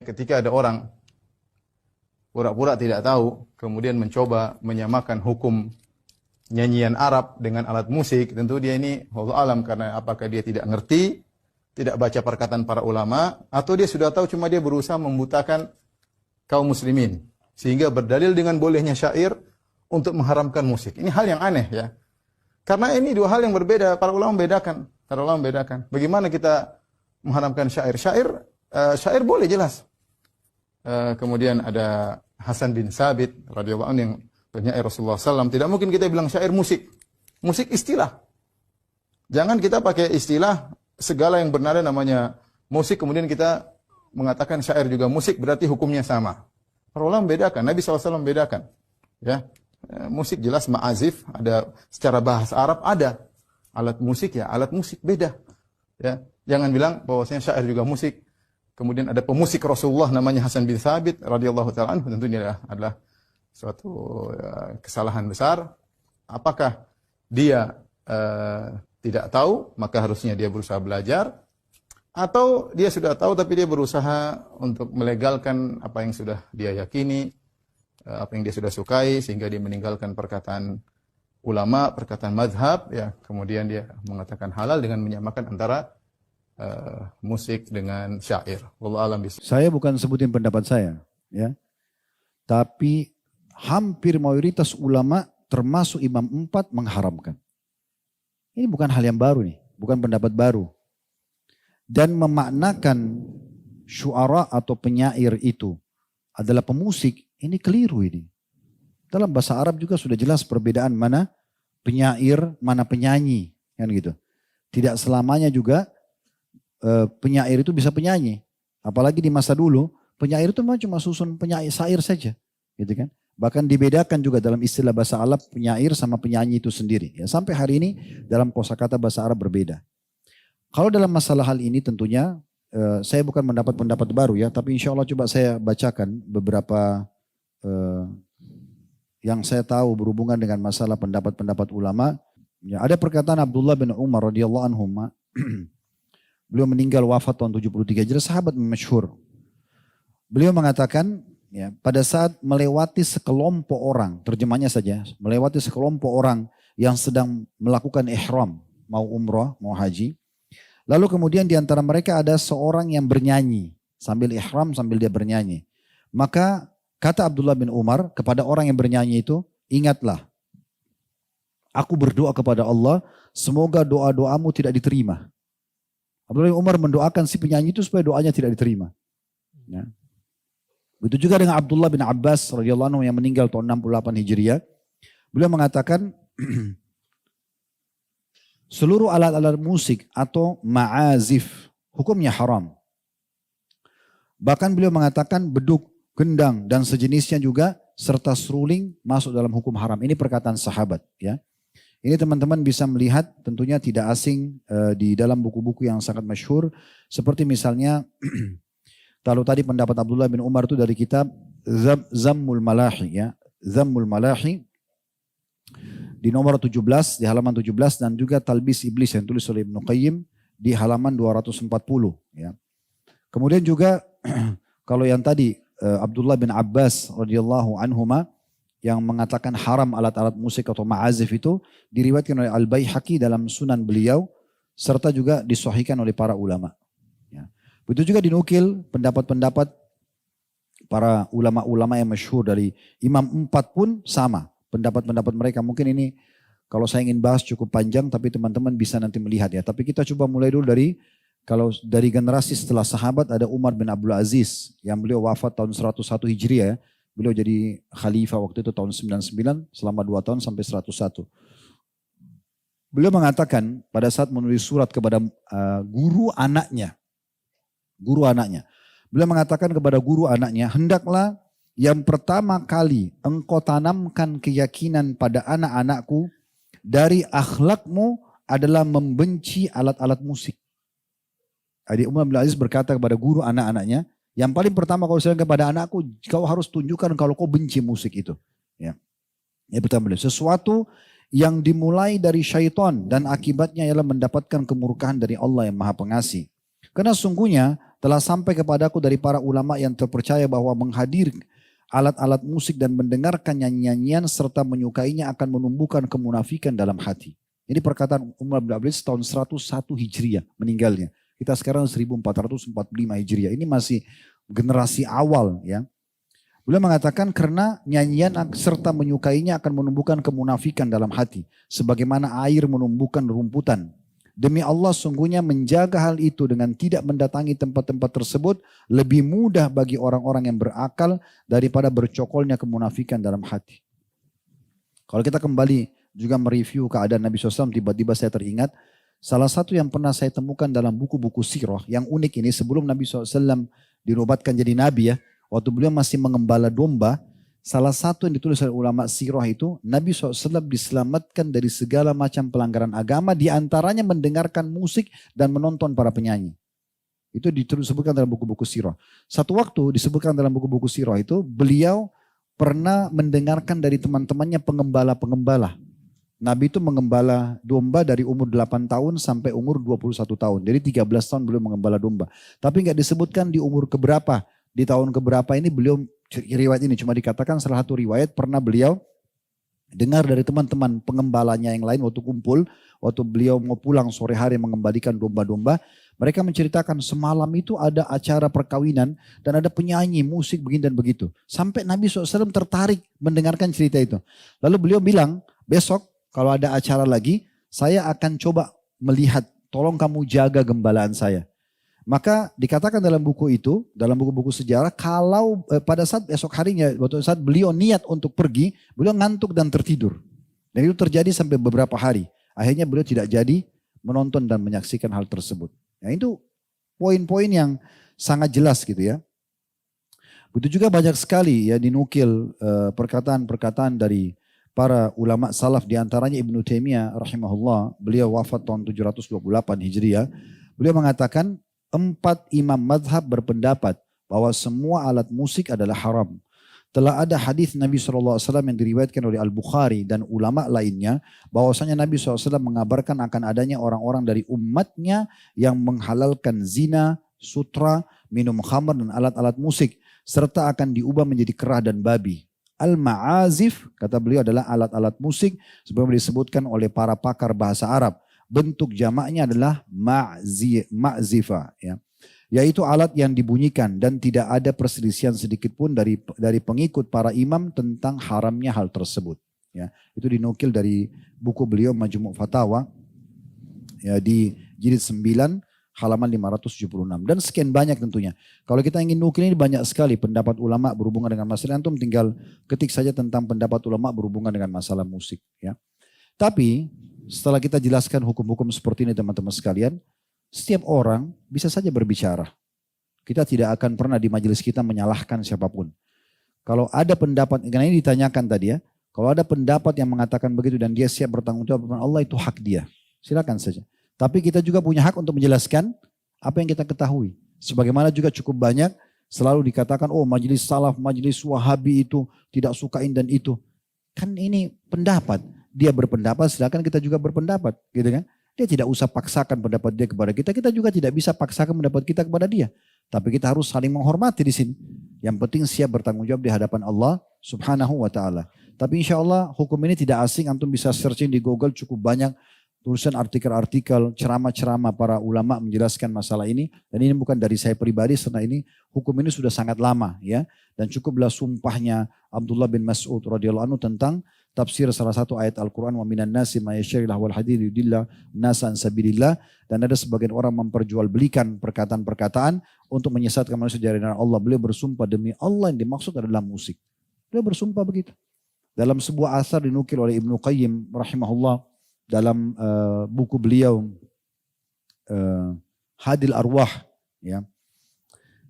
Ketika ada orang pura-pura tidak tahu, kemudian mencoba menyamakan hukum nyanyian Arab dengan alat musik, tentu dia ini wallahu alam, karena apakah dia tidak ngerti, tidak baca perkataan para ulama, atau dia sudah tahu cuma dia berusaha membutakan kaum muslimin, sehingga berdalil dengan bolehnya syair untuk mengharamkan musik. Ini hal yang aneh ya. Karena ini dua hal yang berbeda, para ulama membedakan. Para ulama membedakan. Bagaimana kita mengharamkan syair? Syair boleh jelas. Kemudian ada Hasan bin Sabit radhiyallahu anhu yang penyair Rasulullah SAW. Tidak mungkin kita bilang syair musik. Musik istilah. Jangan kita pakai istilah segala yang bernada namanya musik, kemudian kita mengatakan syair juga musik, berarti hukumnya sama. Para ulama membedakan. Nabi SAW membedakan. Ya. Musik jelas ma'azif, ada secara bahasa Arab ada. Alat musik ya, alat musik beda. Ya. Jangan bilang bahwasanya syair juga musik. Kemudian ada pemusik Rasulullah namanya Hasan bin Thabit radhiyallahu taala anhu, tentunya adalah suatu kesalahan besar. Apakah dia tidak tahu, maka harusnya dia berusaha belajar, atau dia sudah tahu tapi dia berusaha untuk melegalkan apa yang sudah dia yakini, apa yang dia sudah sukai, sehingga dia meninggalkan perkataan ulama, perkataan mazhab, ya, kemudian dia mengatakan halal dengan menyamakan antara musik dengan syair. Wallahu a'lam bishawab. Saya bukan sebutin pendapat saya, ya, tapi hampir mayoritas ulama termasuk Imam 4 mengharamkan. Ini bukan hal yang baru nih, bukan pendapat baru. Dan memaknakan syuara atau penyair itu adalah pemusik, ini keliru ini. Dalam bahasa Arab juga sudah jelas perbedaan mana penyair, mana penyanyi, kan gitu. Tidak selamanya juga penyair itu bisa penyanyi. Apalagi di masa dulu, penyair itu memang cuma susun penyair syair saja, gitu kan. Bahkan dibedakan juga dalam istilah bahasa Arab penyair sama penyanyi itu sendiri. Ya, sampai hari ini dalam kosakata bahasa Arab berbeda. Kalau dalam masalah hal ini tentunya saya bukan mendapat pendapat baru ya, tapi insya Allah coba saya bacakan beberapa yang saya tahu berhubungan dengan masalah pendapat-pendapat ulama. Ya, ada perkataan Abdullah bin Umar radhiyallahu anhu. Beliau meninggal wafat tahun 73 Hijriah, sahabat masyhur. Beliau mengatakan, ya, pada saat melewati sekelompok orang, terjemahnya saja, melewati sekelompok orang yang sedang melakukan ihram, mau umrah, mau haji. Lalu kemudian di antara mereka ada seorang yang bernyanyi, sambil ihram, sambil dia bernyanyi. Maka kata Abdullah bin Umar kepada orang yang bernyanyi itu, ingatlah, aku berdoa kepada Allah, semoga doa-doamu tidak diterima. Abdullah bin Umar mendoakan si penyanyi itu supaya doanya tidak diterima. Ya. Begitu juga dengan Abdullah bin Abbas radhiyallahu anhu yang meninggal tahun 68 Hijriah. Beliau mengatakan seluruh alat-alat musik atau ma'azif hukumnya haram. Bahkan beliau mengatakan beduk, gendang dan sejenisnya juga serta seruling masuk dalam hukum haram. Ini perkataan sahabat, ya. Ini teman-teman bisa melihat tentunya tidak asing di dalam buku-buku yang sangat masyhur. Seperti misalnya, kalau tadi pendapat Abdullah bin Umar itu dari kitab Zammul Malahi. Ya. Zammul Malahi di nomor 17, di halaman 17. Dan juga Talbis Iblis yang tulis oleh Ibnu Qayyim di halaman 240. Ya. Kemudian juga kalau yang tadi Abdullah bin Abbas radhiyallahu anhuma yang mengatakan haram alat-alat musik atau ma'azif itu diriwayatkan oleh Al-Baihaqi dalam sunan beliau serta juga disahihkan oleh para ulama. Ya. Begitu juga dinukil pendapat-pendapat para ulama-ulama yang masyhur dari Imam 4 pun sama. Pendapat-pendapat mereka mungkin ini kalau saya ingin bahas cukup panjang tapi teman-teman bisa nanti melihat ya. Tapi kita coba mulai dulu kalau dari generasi setelah sahabat ada Umar bin Abdul Aziz yang beliau wafat tahun 101 Hijriah. Beliau jadi khalifah waktu itu tahun 99 selama 2 tahun sampai 101. Beliau mengatakan pada saat menulis surat kepada guru anaknya. Beliau mengatakan kepada guru anaknya, hendaklah yang pertama kali engkau tanamkan keyakinan pada anak-anakku dari akhlakmu adalah membenci alat-alat musik. Jadi Umar bin Aziz berkata kepada guru anak-anaknya, yang paling pertama kau bilang kepada anakku, kau harus tunjukkan kalau kau benci musik itu. Ya. Yang pertama, sesuatu yang dimulai dari syaitan dan akibatnya ialah mendapatkan kemurkaan dari Allah yang Maha Pengasih. Karena sungguhnya telah sampai kepadaku dari para ulama yang terpercaya bahwa menghadir alat-alat musik dan mendengarkan nyanyian serta menyukainya akan menumbuhkan kemunafikan dalam hati. Ini perkataan Umar bin Abdul Aziz tahun 101 Hijriah meninggalnya. Kita sekarang 1445 Hijriah. Ini masih generasi awal ya. Beliau mengatakan karena nyanyian serta menyukainya akan menumbuhkan kemunafikan dalam hati. Sebagaimana air menumbuhkan rumputan. Demi Allah sungguhnya menjaga hal itu dengan tidak mendatangi tempat-tempat tersebut lebih mudah bagi orang-orang yang berakal daripada bercokolnya kemunafikan dalam hati. Kalau kita kembali juga mereview keadaan Nabi SAW, tiba-tiba saya teringat salah satu yang pernah saya temukan dalam buku-buku sirah yang unik ini sebelum Nabi SAW dinobatkan jadi Nabi ya. Waktu beliau masih mengembala domba, salah satu yang ditulis oleh ulama sirah itu, Nabi SAW diselamatkan dari segala macam pelanggaran agama, diantaranya mendengarkan musik dan menonton para penyanyi. Itu disebutkan dalam buku-buku sirah. Satu waktu disebutkan dalam buku-buku sirah itu, beliau pernah mendengarkan dari teman-temannya pengembala-pengembala. Nabi itu mengembala domba dari umur 8 tahun sampai umur 21 tahun. Jadi 13 tahun beliau mengembala domba. Tapi nggak disebutkan di umur keberapa. Di tahun keberapa ini beliau, riwayat ini cuma dikatakan salah satu riwayat pernah beliau dengar dari teman-teman pengembalanya yang lain waktu kumpul, waktu beliau mau pulang sore hari mengembalikan domba-domba, mereka menceritakan semalam itu ada acara perkawinan dan ada penyanyi, musik begini dan begitu. Sampai Nabi SAW tertarik mendengarkan cerita itu. Lalu beliau bilang, besok kalau ada acara lagi, saya akan coba melihat, tolong kamu jaga gembalaan saya. Maka dikatakan dalam buku itu, dalam buku-buku sejarah, kalau pada saat esok harinya, waktu saat beliau niat untuk pergi, beliau ngantuk dan tertidur. Dan itu terjadi sampai beberapa hari. Akhirnya beliau tidak jadi menonton dan menyaksikan hal tersebut. Nah itu poin-poin yang sangat jelas gitu ya. Begitu juga banyak sekali ya dinukil perkataan-perkataan dari para ulama salaf, diantaranya Ibnu Taimiyah rahimahullah, beliau wafat tahun 728 Hijriah. Beliau mengatakan, 4 imam madhab berpendapat bahwa semua alat musik adalah haram. Telah ada hadis Nabi SAW yang diriwayatkan oleh Al-Bukhari dan ulama lainnya, bahwasanya Nabi SAW mengabarkan akan adanya orang-orang dari umatnya yang menghalalkan zina, sutra, minum khamr dan alat-alat musik, serta akan diubah menjadi kerah dan babi. Al-ma'azif, kata beliau, adalah alat-alat musik sebagaimana disebutkan oleh para pakar bahasa Arab. Bentuk jamaknya adalah ma'zifa, ya. Yaitu alat yang dibunyikan dan tidak ada perselisihan sedikit pun dari pengikut para imam tentang haramnya hal tersebut. Ya, itu dinukil dari buku beliau Majmu' Fatawa ya, di jilid 9 halaman 576 dan sekian banyak tentunya. Kalau kita ingin nukil ini banyak sekali pendapat ulama berhubungan dengan masalah, antum tinggal ketik saja tentang pendapat ulama berhubungan dengan masalah musik. Ya, tapi setelah kita jelaskan hukum-hukum seperti ini teman-teman sekalian, setiap orang bisa saja berbicara. Kita tidak akan pernah di majelis kita menyalahkan siapapun. Kalau ada pendapat, karena ini ditanyakan tadi ya, kalau ada pendapat yang mengatakan begitu dan dia siap bertanggung jawab dengan Allah, itu hak dia. Silakan saja. Tapi kita juga punya hak untuk menjelaskan apa yang kita ketahui. Sebagaimana juga cukup banyak selalu dikatakan, oh majelis salaf, majelis wahabi itu tidak sukain dan itu. Kan ini pendapat. Dia berpendapat, silakan kita juga berpendapat, gitu kan? Dia tidak usah paksakan pendapat dia kepada kita, kita juga tidak bisa paksakan pendapat kita kepada dia. Tapi kita harus saling menghormati di sini. Yang penting siap bertanggung jawab di hadapan Allah Subhanahu wa taala. Tapi insya Allah hukum ini tidak asing, antum bisa searching di Google, cukup banyak tulisan artikel-artikel, ceramah-ceramah para ulama menjelaskan masalah ini. Dan ini bukan dari saya pribadi, karena ini hukum ini sudah sangat lama ya. Dan cukuplah sumpahnya Abdullah bin Mas'ud radhiyallahu anhu tentang tafsir salah satu ayat Al-Quran, wa minan nasi ma yashtari lahwal hadits yudillah nasa an sabilillah, dan ada sebagian orang memperjualbelikan perkataan-perkataan untuk menyesatkan manusia dari jalan Allah. Beliau bersumpah demi Allah yang dimaksud adalah musik. Beliau bersumpah begitu. Dalam sebuah asar dinukil oleh Ibnu Qayyim rahimahullah dalam buku beliau Hadil Arwah ya.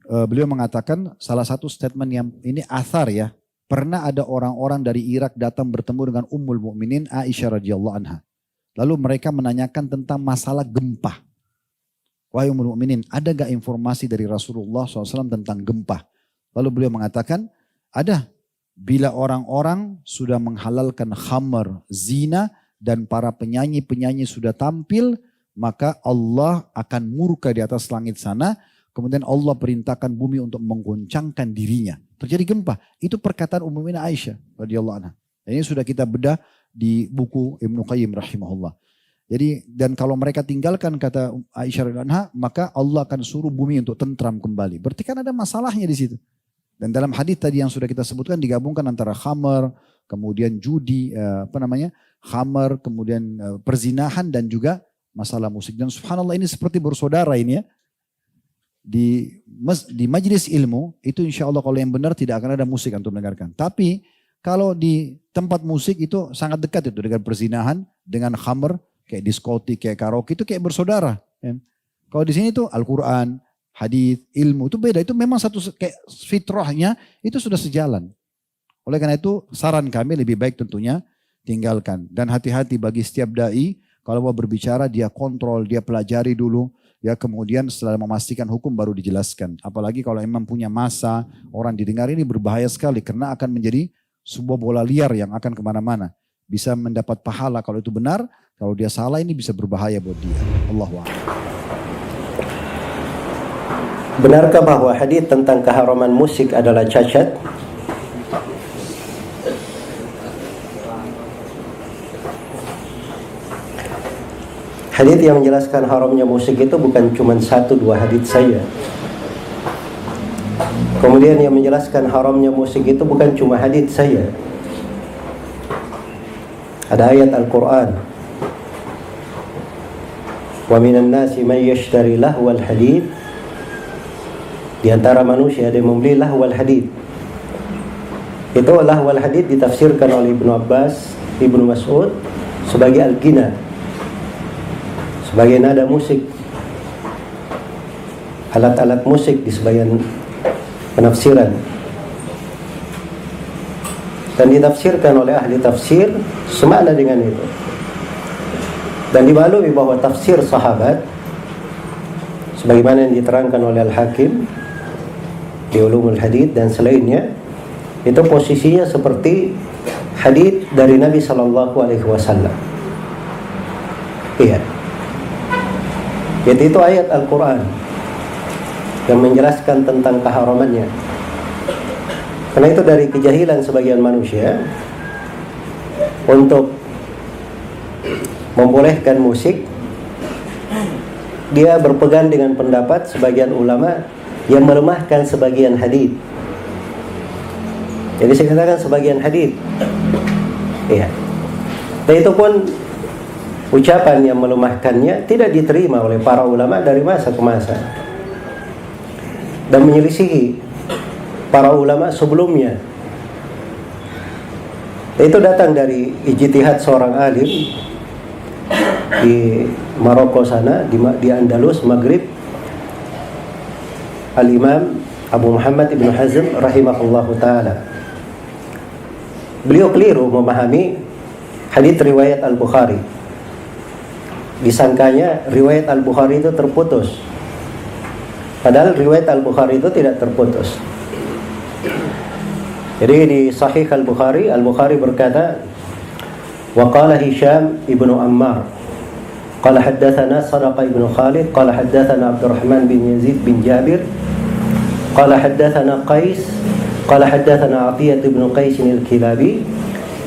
Beliau mengatakan salah satu statement yang ini asar ya. Pernah ada orang-orang dari Irak datang bertemu dengan Ummul Mukminin Aisyah radhiyallahu anha. Lalu mereka menanyakan tentang masalah gempa. Wahai Ummul Mukminin, ada gak informasi dari Rasulullah SAW tentang gempa? Lalu beliau mengatakan, ada. Bila orang-orang sudah menghalalkan khamar, zina, dan para penyanyi-penyanyi sudah tampil, maka Allah akan murka di atas langit sana. Kemudian Allah perintahkan bumi untuk menggoncangkan dirinya. Terjadi gempa. Itu perkataan Ummuna Aisyah radhiyallahu anha. Ini sudah kita bedah di buku Ibnu Qayyim rahimahullah. Jadi dan kalau mereka tinggalkan kata Aisyah radhiyallahu anha, maka Allah akan suruh bumi untuk tentram kembali. Berarti kan ada masalahnya di situ. Dan dalam hadis tadi yang sudah kita sebutkan digabungkan antara khamar, kemudian judi, khamar, kemudian perzinahan dan juga masalah musik. Dan subhanallah ini seperti bersaudara ini ya. Di majelis ilmu itu insya Allah kalau yang benar tidak akan ada musik untuk mendengarkan. Tapi kalau di tempat musik itu sangat dekat itu dengan perzinahan, dengan khamr, kayak diskotik, kayak karaoke itu kayak bersaudara. Ya. Kalau di sini tuh Al-Quran, hadis, ilmu itu beda. Itu memang satu kayak fitrahnya itu sudah sejalan. Oleh karena itu saran kami lebih baik tentunya tinggalkan. Dan hati-hati bagi setiap dai kalau mau berbicara dia kontrol, dia pelajari dulu. Ya kemudian setelah memastikan hukum baru dijelaskan. Apalagi kalau memang punya masa, orang didengar ini berbahaya sekali. Karena akan menjadi sebuah bola liar yang akan kemana-mana. Bisa mendapat pahala kalau itu benar. Kalau dia salah ini bisa berbahaya buat dia. Allahu a'lam. Benarkah bahwa hadis tentang keharaman musik adalah cacat? Hadis yang menjelaskan haramnya musik itu bukan cuma 1-2 hadis saja. Kemudian yang menjelaskan haramnya musik itu bukan cuma hadis saja. Ada ayat Al-Quran. Wa minan nasi man yashtari lahwal hadith. Di antara manusia ada yang membeli lahwal hadith. Itu lahwal hadith ditafsirkan oleh Ibnu Abbas, Ibnu Mas'ud sebagai al-ghina, sebagai nada musik, alat-alat musik di sebagian penafsiran. Dan ditafsirkan oleh ahli tafsir semakna dengan itu. Dan dimaklumi bahwa tafsir sahabat sebagaimana yang diterangkan oleh Al-Hakim di Ulumul Hadith dan selainnya, itu posisinya seperti hadith dari Nabi SAW. Iya. Yaitu ayat Al-Quran yang menjelaskan tentang keharamannya. Karena itu dari kejahilan sebagian manusia untuk membolehkan musik, dia berpegang dengan pendapat sebagian ulama yang melemahkan sebagian hadis. Jadi saya katakan sebagian hadis. Iya. Dan itu pun ucapan yang melemahkannya tidak diterima oleh para ulama dari masa ke masa dan menyelisihi para ulama sebelumnya. Itu datang dari ijtihad seorang alim di Maroko sana, di Andalus, Maghrib, Al-Imam Abu Muhammad Ibn Hazm rahimahullahu ta'ala. Beliau keliru memahami hadits riwayat Al-Bukhari. Disangkanya riwayat Al-Bukhari itu terputus. Padahal riwayat Al-Bukhari itu tidak terputus. Jadi di Sahih Al-Bukhari, Al-Bukhari berkata, wa qala Hisham ibnu Ammar, qala haddathana Sadaqa ibnu Khalid, qala haddathana Abdurrahman bin Yazid bin Jabir, qala haddathana Qais, qala haddathana Atiyah ibnu Qais al-Kilabi,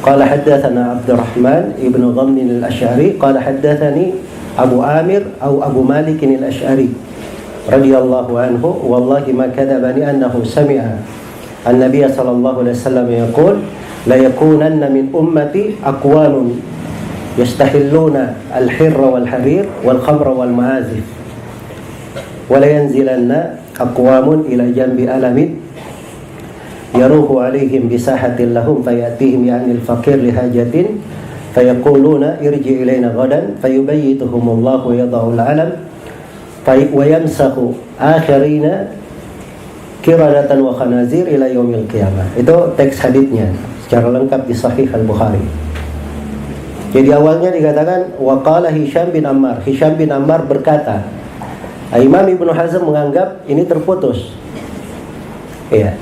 qala haddathana Abdurrahman ibnu Ghamn al-Ash'ari, qala haddathani Abu Amir atau Abu Malik al-Ash'ari radhiyallahu anhu, wallahi ma kadabani annahu sami'a An-Nabiy sallallahu alaihi wasallam yaqul la yakunanna min ummati aqwamun yastahilluna al-hirra wal-harir wal-khamra wal-ma'azif wa la yanzilanna aqwamun ila janbi alamin yaruhu alaihim bisahatin lahum fayatihim ya'ni al-faqir lihajatin fayaquluna irji ilayna ghadan fayubayyituhumullahu yada'u al-alam wa yamsahu akhirina kiradatan wa khanazir ila yaumil qiyamah. Itu teks haditsnya secara lengkap di Sahih Al-Bukhari. Jadi awalnya dikatakan wa qala Hisham bin Ammar. Hisham bin Ammar berkata, Imam Ibnu Hazm menganggap ini terputus. Iya.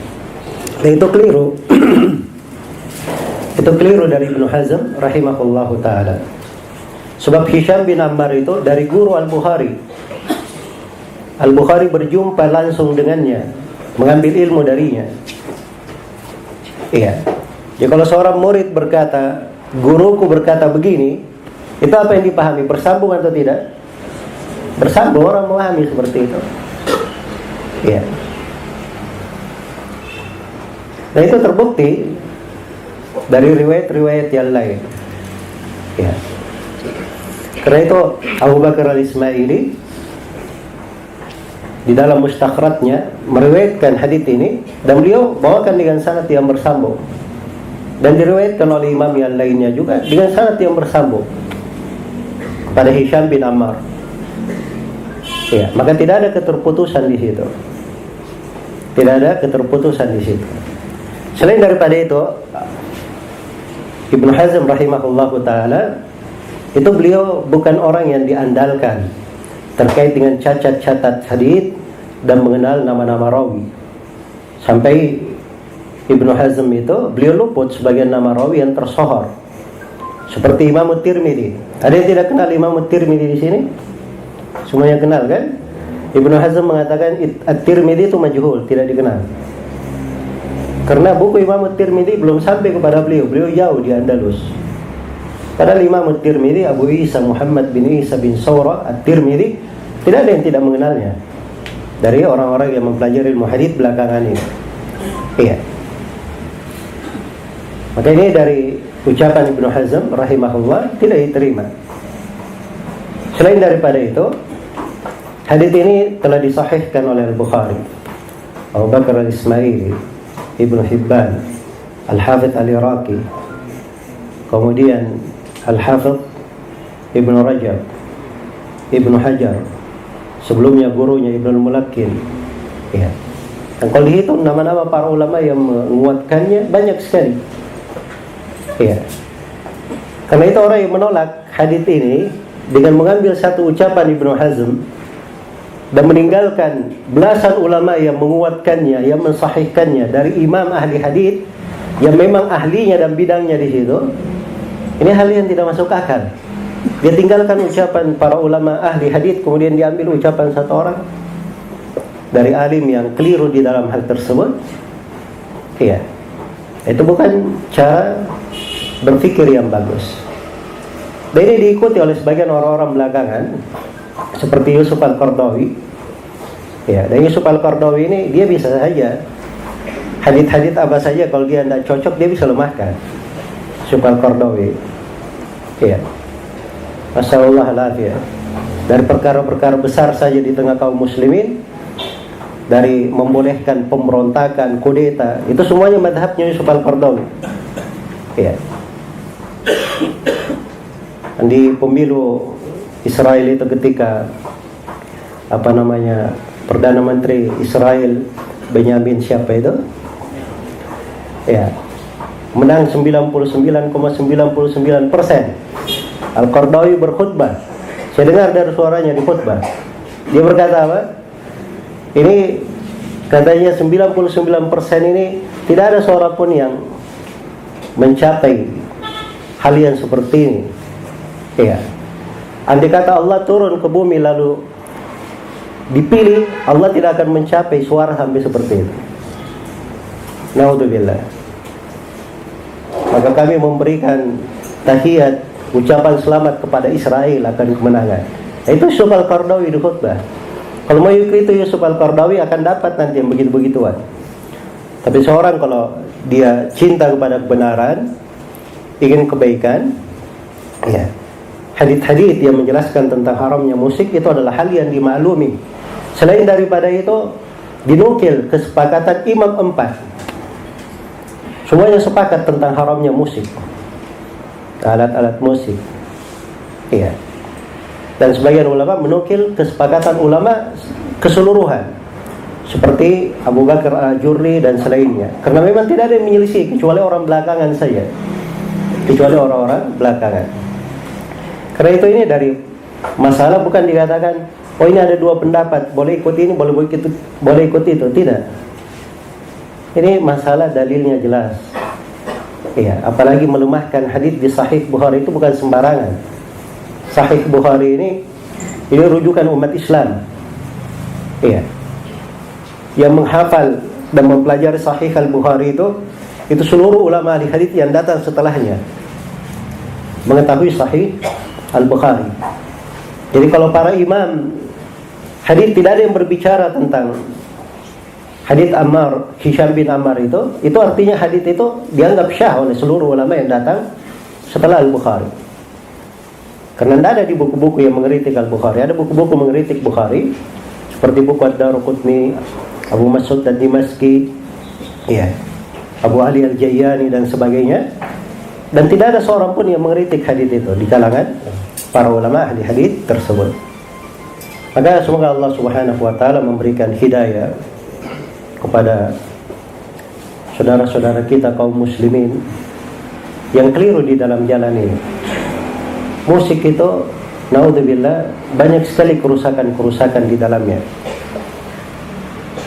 Dan itu keliru. Itu keliru dari Ibnu Hazm rahimahullahu taala. Sebab Hisham bin Ammar itu dari guru Al-Bukhari. Al-Bukhari berjumpa langsung dengannya, mengambil ilmu darinya. Iya. Jadi kalau seorang murid berkata, guruku berkata begini, itu apa yang dipahami? Bersambung atau tidak? Bersambung, orang memahami seperti itu. Iya. Nah itu terbukti dari riwayat-riwayat yang lain. Ya. Karena itu Abu Bakar Al-Ismaili di dalam mustakhratnya meriwayatkan hadits ini, dan beliau bawakan dengan sanad yang bersambung, dan diriwayatkan oleh imam yang lainnya juga dengan sanad yang bersambung pada Hisham bin Ammar. Ya, maka tidak ada keterputusan di situ. Tidak ada keterputusan di situ. Selain daripada itu, Ibnu Hazm rahimahullahu taala itu beliau bukan orang yang diandalkan terkait dengan cacat hadits dan mengenal nama-nama rawi. Sampai Ibnu Hazm itu beliau luput sebagian nama rawi yang tersohor. Seperti Imam Tirmidzi. Ada yang tidak kenal Imam Tirmidzi di sini? Semuanya kenal kan? Ibnu Hazm mengatakan At-Tirmidzi itu majhul, tidak dikenal. Karena buku Imam Tirmidzi belum sampai kepada beliau. Beliau jauh di Andalus. Padahal Imam Tirmidzi, Abu Isa Muhammad bin Isa bin Sawra At-Tirmidzi, tidak ada yang tidak mengenalnya dari orang-orang yang mempelajari ilmu hadits belakangan ini. Iya. Maka ini dari ucapan Ibnu Hazm rahimahullah tidak diterima. Selain daripada itu, hadits ini telah disahihkan oleh Al-Bukhari, Abu Bakar Al-Ismaili, Ibnu Hibban, Al-Hafidh Al-Iraqi, kemudian Al-Hafidh Ibnu Rajab, Ibnu Hajar, sebelumnya gurunya Ibnu Al-Mulakkin. Ya. Dan kalau dihitung nama-nama para ulama yang menguatkannya banyak sekali. Ya. Karena itu orang yang menolak hadits ini dengan mengambil satu ucapan Ibnu Hazm dan meninggalkan belasan ulama yang menguatkannya, yang mensahihkannya dari imam ahli hadits yang memang ahlinya dan bidangnya di situ. Ini hal yang tidak masuk akal. Dia tinggalkan ucapan para ulama ahli hadits, kemudian diambil ucapan satu orang dari alim yang keliru di dalam hal tersebut. Iya. Itu bukan cara berpikir yang bagus. Dan ini diikuti oleh sebagian orang-orang belakangan seperti Yusuf Al-Qardawi. Ya, dan Yusuf Al-Qardawi ini dia bisa saja hadits-hadits apa saja kalau dia tidak cocok dia bisa lemahkan. Yusuf Al-Qardawi. Ya. Masyaallah alafiyah. Dari perkara-perkara besar saja di tengah kaum muslimin, dari membolehkan pemberontakan, kudeta, itu semuanya madhabnya Yusuf Al-Qardawi. Ya. Di pemilu Israel itu ketika Perdana Menteri Israel Benyamin siapa itu? Ya. Menang 99,99%. Al-Qardawi berkhutbah. Saya dengar dari suaranya di khutbah. Dia berkata apa? Ini katanya 99% ini tidak ada seorang pun yang mencapai hal yang seperti ini. Ya. Andai kata Allah turun ke bumi lalu dipilih, Allah tidak akan mencapai suara sampai seperti itu. Naudzubillah. Maka kami memberikan tahiyat, ucapan selamat kepada Israel akan kemenangan. Itu Yusuf Al-Qardawi di khutbah. Kalau mau itu Yusuf Al-Qardawi akan dapat nanti yang begitu-begituan. Tapi seorang kalau dia cinta kepada kebenaran, ingin kebaikan, ya, hadits-hadits yang menjelaskan tentang haramnya musik itu adalah hal yang dimaklumi. Selain daripada itu, dinukil kesepakatan Imam 4. Semuanya sepakat tentang haramnya musik, alat-alat musik. Iya. Dan sebagian ulama menukil kesepakatan ulama keseluruhan, seperti Abu Bakar Al-Ajurri dan selainnya. Karena memang tidak ada yang menyelisih kecuali orang belakangan saja. Kecuali orang-orang belakangan. Karena itu ini dari masalah bukan dikatakan, oh ini ada dua pendapat, boleh ikut ini, boleh ikut itu. Tidak. Ini masalah dalilnya jelas. Iya, apalagi melemahkan hadits di Sahih Bukhari itu bukan sembarangan. Sahih Bukhari ini rujukan umat Islam. Iya. Yang menghafal dan mempelajari Sahih Al-Bukhari itu seluruh ulama ahli hadis yang datang setelahnya mengetahui Sahih Al-Bukhari. Jadi kalau para imam hadis tidak ada yang berbicara tentang hadis Ammar, Hisham bin Ammar itu artinya hadis itu dianggap syah oleh seluruh ulama yang datang setelah Al-Bukhari. Karena tidak ada di buku-buku yang mengkritik Al-Bukhari. Ada buku-buku mengkritik Bukhari seperti buku Ad-Daruqutni, Abu Mas'ud Ad-Dimaski, ya, Abu Ali Al-Jayyani dan sebagainya. Dan tidak ada seorang pun yang mengkritik hadis itu di kalangan para ulama ahli hadis tersebut. Maka semoga Allah Subhanahu wa taala memberikan hidayah kepada saudara-saudara kita kaum muslimin yang keliru di dalam jalan ini. Musik itu naudzubillah banyak sekali kerusakan-kerusakan di dalamnya.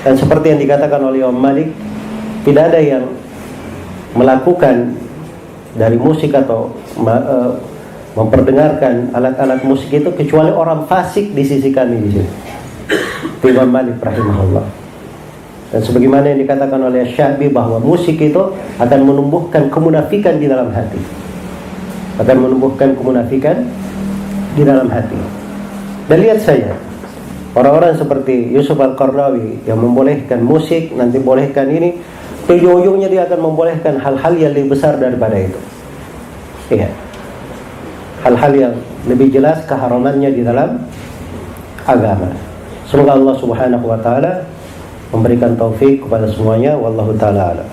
Dan seperti yang dikatakan oleh Imam Malik, tidak ada yang melakukan dari musik atau memperdengarkan alat-alat musik itu kecuali orang fasik di sisi kami di sini. Imam Malik rahimahullah. Dan sebagaimana yang dikatakan oleh Syafi'i bahwa musik itu akan menumbuhkan kemunafikan di dalam hati. Akan menumbuhkan kemunafikan di dalam hati. Dan lihat saja orang-orang seperti Yusuf Al-Qardawi yang membolehkan musik, nanti bolehkan ini, ujung-ujungnya dia akan membolehkan hal-hal yang lebih besar daripada itu. Iya. Hal-hal yang lebih jelas keharamannya di dalam agama. Semoga Allah Subhanahu wa taala memberikan taufik kepada semuanya. Wallahu taala a'lam.